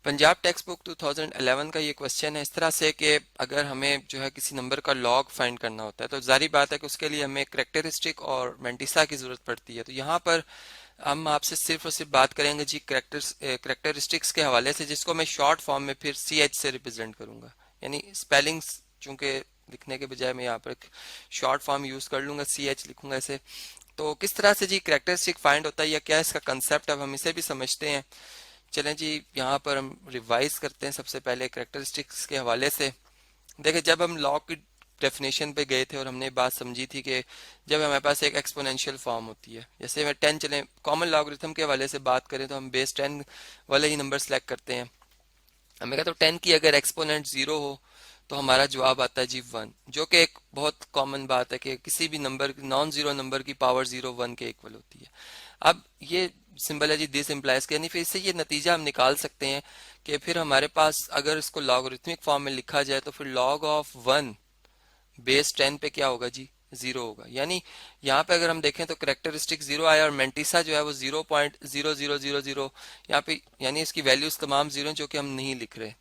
Punjab text book 2011 का ये question है इस तरह से कि अगर हमें जो है किसी नंबर का लॉग फाइंड करना होता है तो जारी बात है कि उसके लिए हमें करेक्टरिस्टिक और मेंटिसा की जरूरत पड़ती है। तो यहाँ पर हम आपसे सिर्फ और सिर्फ बात करेंगे जी करेक्टरिस्टिक्स के हवाले से, जिसको मैं शॉर्ट फॉर्म में फिर सी एच से रिप्रेजेंट करूंगा। यानी स्पेलिंग्स चूंकि लिखने के बजाय मैं यहाँ पर एक शॉर्ट फॉर्म यूज कर लूंगा, सी एच लिखूंगा ऐसे। तो किस तरह से जी करेक्टरिस्टिक फाइंड होता है या क्या इसका कंसेप्ट, अब हम इसे भी समझते हैं। चलें जी, यहाँ पर हम रिवाइज करते हैं सबसे पहले करेक्टरिस्टिक्स के हवाले से। देखिए, जब हम लॉग की डेफिनेशन पे गए थे और हमने बात समझी थी कि जब हमारे पास एक एक्सपोनेंशियल फॉर्म होती है, जैसे मैं 10 चलें कॉमन लॉगरिथम के हवाले से बात करें तो हम बेस 10 वाले ही नंबर सेलेक्ट करते हैं। हमें कहते हैं 10 की अगर एक्सपोनेंट 0 हो तो हमारा जवाब आता है जी 1, जो कि एक बहुत कॉमन बात है कि किसी भी नंबर नॉन जीरो नंबर की पावर 0 1 के इक्वल होती है। अब ये सिंबल है जी दिस इम्प्लाइज के, यानी फिर इससे ये नतीजा हम निकाल सकते हैं कि फिर हमारे पास अगर इसको लॉगरिथमिक फॉर्म में लिखा जाए तो फिर लॉग ऑफ 1 बेस 10 पे क्या होगा जी 0 होगा। यानी यहाँ पे अगर हम देखें तो करेक्टरिस्टिक 0 आया और मेंटिसा जो है वो 0.0000 यहाँ पे, यानी इसकी वैल्यूज तमाम 0 जो कि हम नहीं लिख रहे।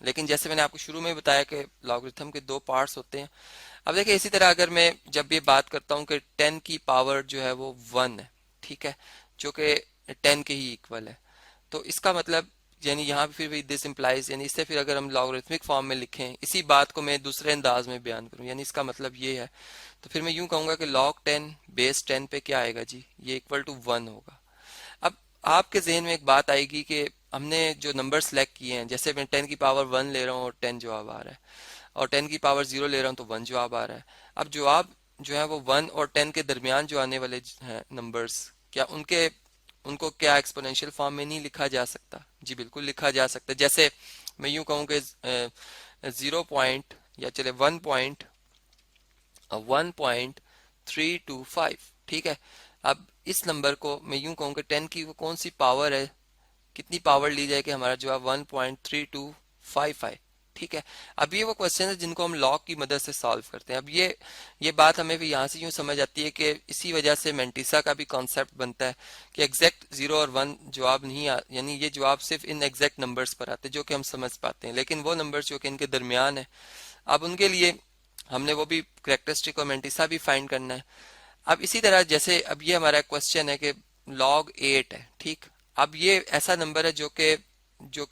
लेकिन जैसे मैंने आपको शुरू में बताया कि लॉगरिथम के दो पार्ट्स होते हैं। अब देखिए, इसी तरह अगर मैं जब ये बात करता हूँ कि 10 की पावर जो है वो 1 है, ठीक है, जो कि 10 के ही इक्वल है, तो इसका मतलब यानी यहाँ पे फिर भी दिस इम्प्लाइज, यानी इससे फिर अगर हम लॉगरिथमिक फॉर्म में लिखें, इसी बात को मैं दूसरे अंदाज में बयान करूं, यानी इसका मतलब ये है, तो फिर मैं यूं कहूंगा कि log 10 बेस 10 पे क्या आएगा जी, ये इक्वल टू 1 होगा। अब आपके जहन में एक बात आएगी कि हमने जो नंबर सेलेक्ट किए हैं, जैसे मैं 10 की पावर 1 ले रहा हूँ और 10 जवाब आ रहा है, और 10 की पावर 0 ले रहा हूँ तो 1 जवाब आ रहा है। अब जवाब जो है वो 1 और 10 के दरमियान जो आने वाले हैं नंबर्स, क्या उनको क्या एक्सपोनेंशियल फॉर्म में नहीं लिखा जा सकता? जी बिल्कुल लिखा जा सकता है। जैसे मैं यूं कहूँ कि 0 या चले 1.325, ठीक है। अब इस नंबर को मैं यूं कहूँ कि 10 की वो कौन सी पावर है, कितनी पावर ली जाए कि हमारा जवाब 1.3255 आए, ठीक है। अब ये वो क्वेश्चन है जिनको हम लॉग की मदद से सॉल्व करते हैं। अब ये बात हमें भी यहाँ से यूँ समझ आती है कि इसी वजह से मेंटिसा का भी कॉन्सेप्ट बनता है कि एग्जैक्ट 0 और 1 जवाब नहीं यानी ये जवाब सिर्फ इन एग्जैक्ट नंबर्स पर आते हैं जो कि हम समझ पाते हैं, लेकिन वो नंबर्स जो कि इनके दरमियान है, अब उनके लिए हमने वो भी करेक्टरिस्टिक और मेंटिसा भी फाइंड करना है। अब इसी तरह जैसे अब ये हमारा क्वेश्चन है कि log 8 है, ठीक। अब ये ऐसा नंबर है जो कि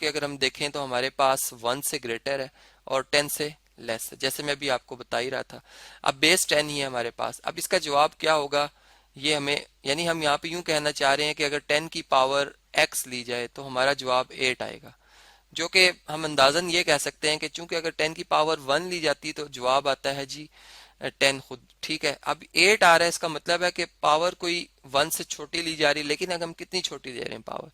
अगर हम देखें तो हमारे पास 1 से ग्रेटर है और 10 से लेस है, जैसे मैं अभी आपको बता ही रहा था। अब बेस 10 ही है हमारे पास, अब इसका जवाब क्या होगा ये हमें, यानी हम यहाँ पे यूं कहना चाह रहे हैं कि अगर 10 की पावर x ली जाए तो हमारा जवाब 8 आएगा, जो कि हम अंदाजन ये कह सकते हैं कि चूंकि अगर 10 की पावर 1 ली जाती है तो जवाब आता है जी 10 खुद, ठीक है। अब 8 आ रहा है, इसका मतलब है कि पावर कोई 1 से छोटी ली जा रही है, लेकिन अगर हम कितनी छोटी दे रहे हैं पावर,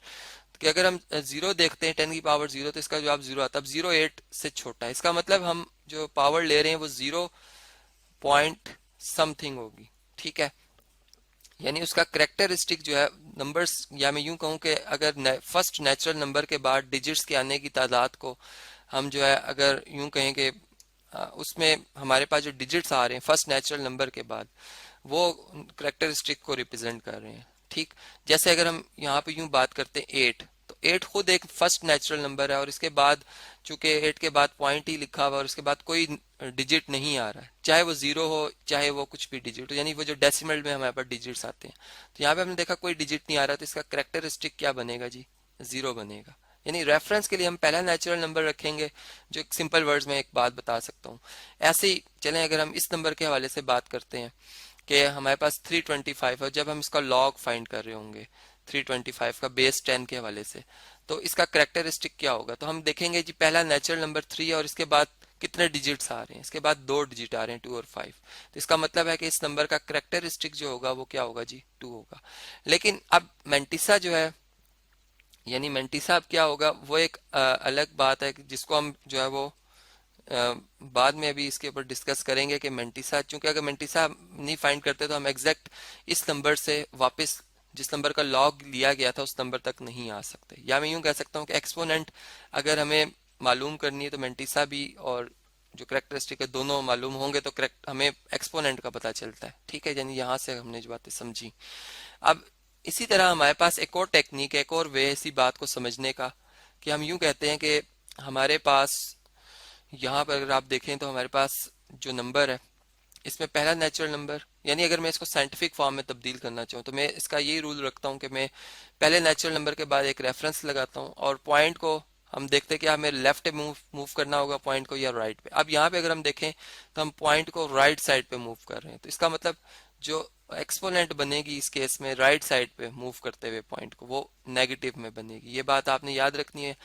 कि अगर हम 0 देखते हैं 10 की पावर 0 तो इसका जवाब 0 आता है। अब 0 8 से छोटा है, इसका मतलब हम जो पावर ले रहे हैं वो 0 पॉइंट समथिंग होगी, ठीक है। यानी उसका करेक्टरिस्टिक जो है नंबर्स, या मैं यूं कहूं कि अगर फर्स्ट नेचुरल नंबर के बाद डिजिट्स के आने की तादाद को हम जो है अगर यूं कहें कि उसमें हमारे पास जो डिजिट्स आ रहे हैं फर्स्ट नेचुरल नंबर के बाद, वो करेक्टरिस्टिक को रिप्रेजेंट कर रहे हैं, ठीक। जैसे अगर हम यहाँ पे यूं बात करते हैं 8, तो 8 खुद एक फर्स्ट नेचुरल नंबर है और इसके बाद चूंकि 8 के बाद पॉइंट ही लिखा हुआ और उसके बाद कोई डिजिट नहीं आ रहा है, चाहे वो 0 हो चाहे वो कुछ भी डिजिट हो, यानी वो जो डेसिमल में हमारे पास डिजिट्स आते हैं। तो यहाँ पे हमने देखा कोई डिजिट नहीं आ रहा, तो इसका करेक्टरिस्टिक क्या बनेगा जी 0 बनेगा। यानी रेफरेंस के लिए हम पहला नेचुरल नंबर रखेंगे। जो एक सिंपल वर्ड्स में एक बात बता सकता हूँ, ऐसे ही चलें अगर हम इस नंबर के हवाले से बात करते हैं कि हमारे पास 325 है, जब हम इसका लॉग फाइंड कर रहे होंगे 325 का बेस 10 के हवाले से, तो इसका करेक्टरिस्टिक क्या होगा, तो हम देखेंगे जी पहला नेचुरल नंबर 3 है और इसके बाद कितने डिजिट्स आ रहे हैं, इसके बाद 2 डिजिट आ रहे हैं 2 और 5, तो इसका मतलब है कि इस नंबर का करेक्टरिस्टिक जो होगा वो क्या होगा जी 2 होगा। लेकिन अब मेंटिसा जो है, यानी मेंटिसा अब क्या होगा वो एक अलग बात है जिसको हम जो है वो बाद में अभी इसके ऊपर डिस्कस करेंगे कि मेंटिसा, चूंकि अगर मेंटिसा नहीं फाइंड करते तो हम एग्जैक्ट इस नंबर से वापस जिस नंबर का लॉग लिया गया था उस नंबर तक नहीं आ सकते। या मैं यूं कह सकता हूं कि एक्सपोनेंट अगर हमें मालूम करनी है तो मेंटिसा भी और जो करेक्टरिस्टिक है दोनों मालूम होंगे तो करेक्ट हमें एक्सपोनेंट का पता चलता है, ठीक है। यानी यहाँ से हमने जो बातें समझी। अब इसी तरह हमारे पास एक और टेक्निक, एक और वे इसी बात को समझने का, कि हम यूं कहते हैं कि हमारे पास यहाँ पर अगर आप देखें तो हमारे पास जो नंबर है इसमें पहला नेचुरल नंबर, यानी अगर मैं इसको साइंटिफिक फॉर्म में तब्दील करना चाहूँ तो मैं इसका यही रूल रखता हूँ कि मैं पहले नेचुरल नंबर के बाद एक रेफरेंस लगाता हूँ और पॉइंट को हम देखते हैं कि हमें लेफ्ट पे मूव करना होगा पॉइंट को या राइट पे। अब यहाँ पे अगर हम देखें तो हम पॉइंट को राइट साइड पे मूव कर रहे हैं, तो इसका मतलब जो एक्सपोनेंट बनेगी इस केस में राइट साइड पे मूव करते हुए पॉइंट को, वो नेगेटिव में बनेगी। ये बात आपने याद रखनी है।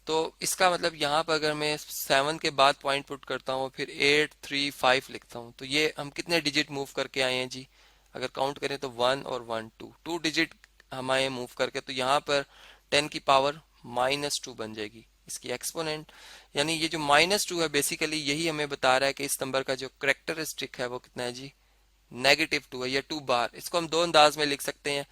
तो इसका मतलब यहाँ पर अगर मैं 7 के बाद पॉइंट पुट करता हूँ फिर 8 3 5 लिखता हूँ, तो ये हम कितने डिजिट मूव करके आए हैं जी? अगर काउंट करें तो 1 और 1 टू डिजिट हम आए मूव करके, तो यहाँ पर 10 की पावर -2 बन जाएगी इसकी एक्सपोनेंट। यानी ये जो -2 है बेसिकली यही हमें बता रहा है कि इस नंबर का जो करेक्टरिस्टिक है वो कितना है जी? -2 है या 2 बार। इसको हम दो अंदाज में लिख सकते हैं।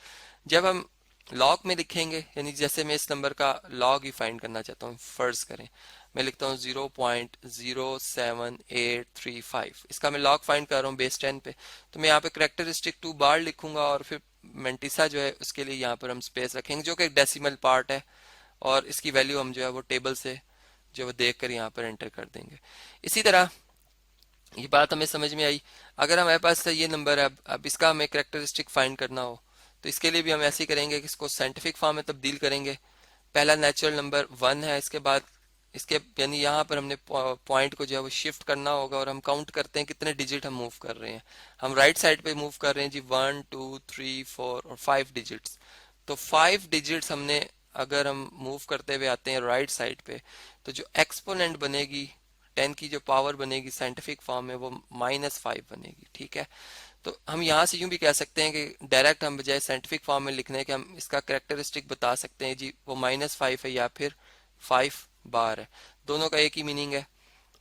जब हम लॉग में लिखेंगे, यानी जैसे मैं इस नंबर का लॉग ही फाइंड करना चाहता हूँ, फर्ज करें मैं लिखता हूँ 0.07835, इसका मैं लॉग फाइंड कर रहा हूँ बेस 10 पे, तो मैं यहाँ पे करेक्टरिस्टिक 2 बार लिखूंगा और फिर मेंटिसा जो है उसके लिए यहाँ पर हम स्पेस रखेंगे जो कि एक डेसिमल पार्ट है, और इसकी वैल्यू हम जो है वो टेबल से जो वो देख कर यहाँ पर एंटर कर देंगे। इसी तरह ये बात हमें समझ में आई। अगर हमारे पास ये नंबर है, अब इसका हमें करेक्टरिस्टिक फाइंड करना हो तो इसके लिए भी हम ऐसे ही करेंगे कि इसको साइंटिफिक फॉर्म में तब्दील करेंगे। पहला नेचुरल नंबर 1 है, इसके बाद इसके यानी यहाँ पर हमने पॉइंट को जो है वो शिफ्ट करना होगा और हम काउंट करते हैं कितने डिजिट हम मूव कर रहे हैं। हम राइट साइड पे मूव कर रहे हैं जी 1 2 3 4 और 5 डिजिट्स। तो 5 डिजिट्स हमने अगर हम मूव करते हुए आते हैं राइट साइड पे, तो जो एक्सपोनेंट बनेगी 10 की जो पावर बनेगी साइंटिफिक फॉर्म में वो -5 बनेगी। ठीक है, तो हम यहाँ से यूं भी कह सकते हैं कि डायरेक्ट हम बजाय साइंटिफिक फॉर्म में लिखने के हम इसका करेक्टरिस्टिक बता सकते हैं जी वो -5 है या फिर 5 बार है, दोनों का एक ही मीनिंग है।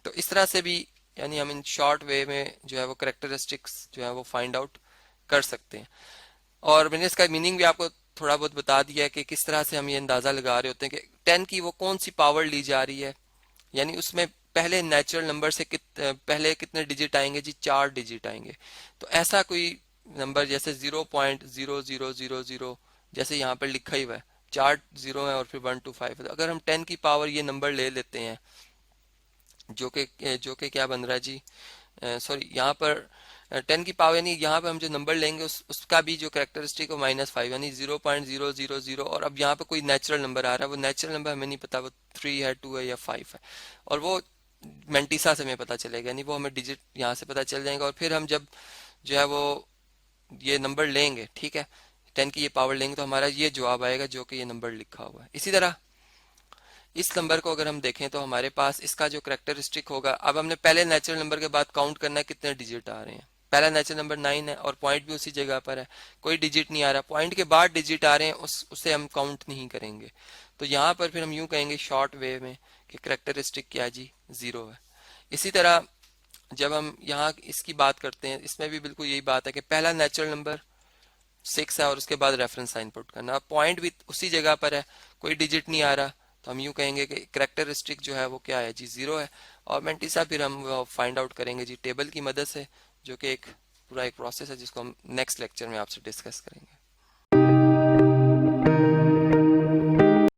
तो इस तरह से भी यानी हम इन शॉर्ट वे में जो है वो करेक्टरिस्टिक्स जो है वो फाइंड आउट कर सकते हैं। और मैंने इसका मीनिंग भी आपको थोड़ा बहुत बता दिया है कि किस तरह से हम ये अंदाजा लगा रहे होते हैं कि 10 की वो कौन सी पावर ली जा रही है, यानी उसमें पहले नेचुरल नंबर से पहले कितने डिजिट आएंगे जी? 4 डिजिट आएंगे। तो ऐसा कोई नंबर जैसे 0.0000 जैसे यहाँ पर लिखा ही हुआ है, 4 जीरो है और फिर 1 to 5 है, तो अगर हम 10 की पावर ये नंबर ले लेते हैं जो कि क्या बन रहा है जी? सॉरी, यहाँ पर 10 की पावर यानी यहाँ पे हम जो नंबर लेंगे उसका भी जो करेक्टरिस्टिक है -5 यानी 0.000। और अब यहाँ पे कोई नेचुरल नंबर आ रहा है, वो नेचुरल नंबर हमें नहीं पता वो 3 है 2 है या 5 है, और वो मेंटिसा से हमें पता चलेगा, यानी वो हमें डिजिट यहाँ से पता चल जाएगा। और फिर हम जब जो है वो ये नंबर लेंगे, ठीक है, 10 की ये पावर लेंगे तो हमारा ये जवाब आएगा जो कि ये नंबर लिखा हुआ है। इसी तरह इस नंबर को अगर हम देखें तो हमारे पास इसका जो करेक्टरिस्टिक होगा, अब हमने पहले नेचुरल नंबर के बाद काउंट करना है कितने डिजिट आ रहे हैं। पहला नेचुरल नंबर 9 है और पॉइंट भी उसी जगह पर है, कोई डिजिट नहीं आ रहा, पॉइंट के बाद डिजिट आ रहे हैं उसे हम काउंट नहीं करेंगे। तो यहाँ पर फिर हम यूं कहेंगे शॉर्ट वे में कि करेक्टरिस्टिक क्या है जी? 0 है। इसी तरह जब हम यहाँ इसकी बात करते हैं इसमें भी बिल्कुल यही बात है कि पहला नेचुरल नंबर 6 है और उसके बाद रेफरेंस साइन पुट करना, अब पॉइंट भी उसी जगह पर है, कोई डिजिट नहीं आ रहा, तो हम यूं कहेंगे कि करेक्टरिस्टिक जो है वो क्या है जी? 0 है। और मेंटिसा फिर हम फाइंड आउट करेंगे जी टेबल की मदद से, जो कि एक पूरा एक प्रोसेस है जिसको हम नेक्स्ट लेक्चर में आपसे डिस्कस करेंगे।